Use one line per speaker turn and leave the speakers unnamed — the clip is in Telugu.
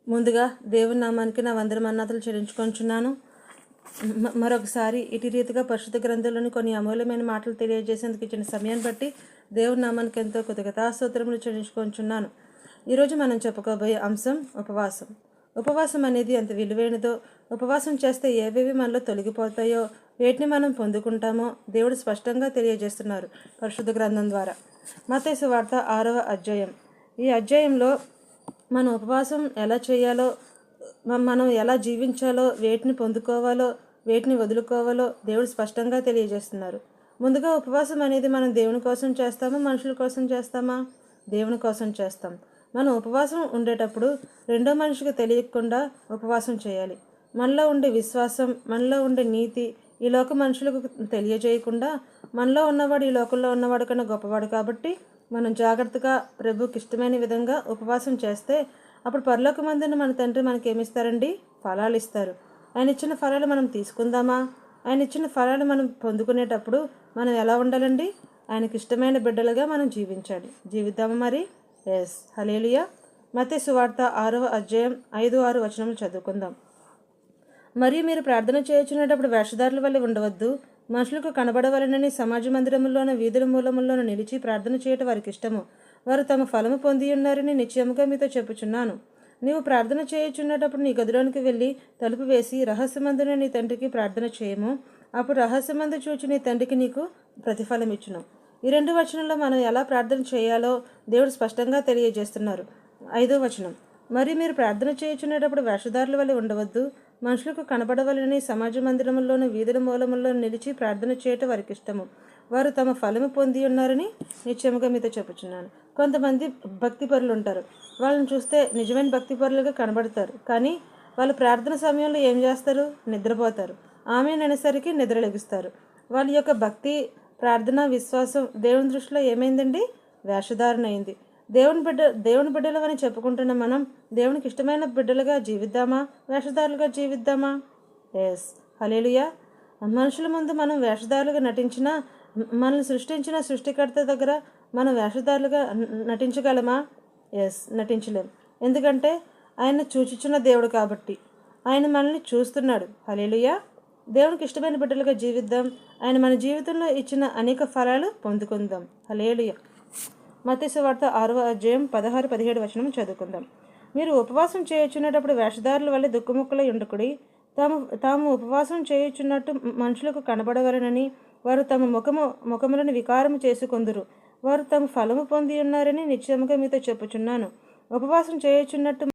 ముందుగా దేవుని నామానికి నా వందనమన్నతలు చెల్లించుకొంచున్నాను. మరొకసారి ఇటు రీతిగా పరిశుద్ధ గ్రంథంలోని కొన్ని అమూల్యమైన మాటలు తెలియజేసేందుకు ఇచ్చిన సమయాన్ని బట్టి దేవుని నామానికి ఎంతో కృతజ్ఞతాస్తోత్రములు చెల్లించుకొంచున్నాను. ఈరోజు మనం చెప్పుకోబోయే అంశం ఉపవాసం. ఉపవాసం అనేది ఎంత విలువైనదో, ఉపవాసం చేస్తే ఏవేవి మనలో తొలగిపోతాయో, వేటిని మనం పొందుకుంటామో దేవుడు స్పష్టంగా తెలియజేస్తున్నారు పరిశుద్ధ గ్రంథం ద్వారా. మత్తయి సువార్త 6వ అధ్యాయం. ఈ అధ్యాయంలో మనం ఉపవాసం ఎలా చేయాలో, మనం ఎలా జీవించాలో, వేటిని పొందుకోవాలో, వేటిని వదులుకోవాలో దేవుడు స్పష్టంగా తెలియజేస్తున్నారు. ముందుగా ఉపవాసం అనేది మనం దేవుని కోసం చేస్తామా, మనుషుల కోసం చేస్తామా? దేవుని కోసం చేస్తాం. మనం ఉపవాసం ఉండేటప్పుడు రెండో మనిషికి తెలియకుండా ఉపవాసం చేయాలి. మనలో ఉండే విశ్వాసం, మనలో ఉండే నీతి ఈ లోక మనుషులకు తెలియజేయకుండా, మనలో ఉన్నవాడు ఈ లోకంలో ఉన్నవాడు కన్నా గొప్పవాడు కాబట్టి మనం జాగ్రత్తగా ప్రభుకి ఇష్టమైన విధంగా ఉపవాసం చేస్తే అప్పుడు పరలోకమందున మన తండ్రి మనకి ఏమిస్తారండి? ఫలాలు ఇస్తారు. ఆయన ఇచ్చిన ఫలాలు మనం తీసుకుందామా? ఆయన ఇచ్చిన ఫలాలు మనం పొందుకునేటప్పుడు మనం ఎలా ఉండాలండి? ఆయనకి ఇష్టమైన బిడ్డలుగా మనం జీవిద్దామా మరి? ఎస్, హల్లెలూయా. మత్తయి సువార్త 6వ అధ్యాయం 5-6 వచనములు చదువుకుందాం. మరియు మీరు ప్రార్థన చేయుచునేటప్పుడు వేషధారుల వల్ల ఉండవద్దు, మనుషులకు కనబడవలనని సమాజ మందిరముల్లోనూ వీధుల మూలముల్లోనూ నిలిచి ప్రార్థన చేయటం వారికి ఇష్టము. వారు తమ ఫలము పొంది ఉన్నారని నిశ్చయముగా మీతో చెప్పుచున్నాను. నీవు ప్రార్థన చేయుచున్నటప్పుడు నీ గదిలోనికి వెళ్ళి తలుపు వేసి రహస్యమందున నీ తండ్రికి ప్రార్థన చేయము. అప్పుడు రహస్యమందు చూచి నీ తండ్రికి నీకు ప్రతిఫలం ఇచ్చును. ఈ 2 వచనంలో మనం ఎలా ప్రార్థన చేయాలో దేవుడు స్పష్టంగా తెలియజేస్తున్నారు. 5వ వచనం. మరి మీరు ప్రార్థన చేయుచునేటప్పుడు వేషధారుల వల్ల ఉండవద్దు, మనుషులకు కనబడవలని సమాజ మందిరముల్లోనూ వీధుల మూలముల్లో నిలిచి ప్రార్థన చేయటం వారికి ఇష్టము. వారు తమ ఫలము పొంది ఉన్నారని నిశ్చయముగా మీతో చెప్పుచున్నాను. కొంతమంది భక్తిపరులు ఉంటారు. వాళ్ళని చూస్తే నిజమైన భక్తిపరులుగా కనబడతారు. కానీ వాళ్ళు ప్రార్థన సమయంలో ఏం చేస్తారు? నిద్రపోతారు. ఆమెన్ అనేసరికి నిద్రలెగుస్తారు. వాళ్ళ యొక్క భక్తి, ప్రార్థన, విశ్వాసం దేవుని దృష్టిలో ఏమైందండి? వేషధారణ అయింది. దేవుని బిడ్డలు అని చెప్పుకుంటున్న మనం దేవునికి ఇష్టమైన బిడ్డలుగా జీవిద్దామా, వేషధారులుగా జీవిద్దామా? ఎస్, హల్లెలూయా. మనుషుల ముందు మనం వేషధారులుగా నటించినా, మనల్ని సృష్టించిన సృష్టికర్త దగ్గర మనం వేషధారులుగా నటించగలమా? ఎస్, నటించలేం. ఎందుకంటే ఆయన చూచుచున్న దేవుడు కాబట్టి. ఆయన మనల్ని చూస్తున్నాడు. హల్లెలూయా. దేవునికి ఇష్టమైన బిడ్డలుగా జీవిద్దాం. ఆయన మన జీవితంలో ఇచ్చిన అనేక ఫలాలు పొందుకుందాం. హల్లెలూయా. మత్తయి సువార్త 6వ అధ్యాయం 16-17 వచనం చదువుకుందాం. మీరు ఉపవాసం చేయుచున్నప్పుడు వేషధారుల వల్ల దుఃఖముక్కలై ఉండకుడి. తాము ఉపవాసం చేయుచున్నట్టు మనుషులకు కనబడవలనని వారు తమ ముఖములను వికారము చేసుకొందురు. వారు తమ ఫలము పొంది ఉన్నారని నిశ్చయముగా మీతో చెప్పుచున్నాను. ఉపవాసం చేయుచున్నట్టు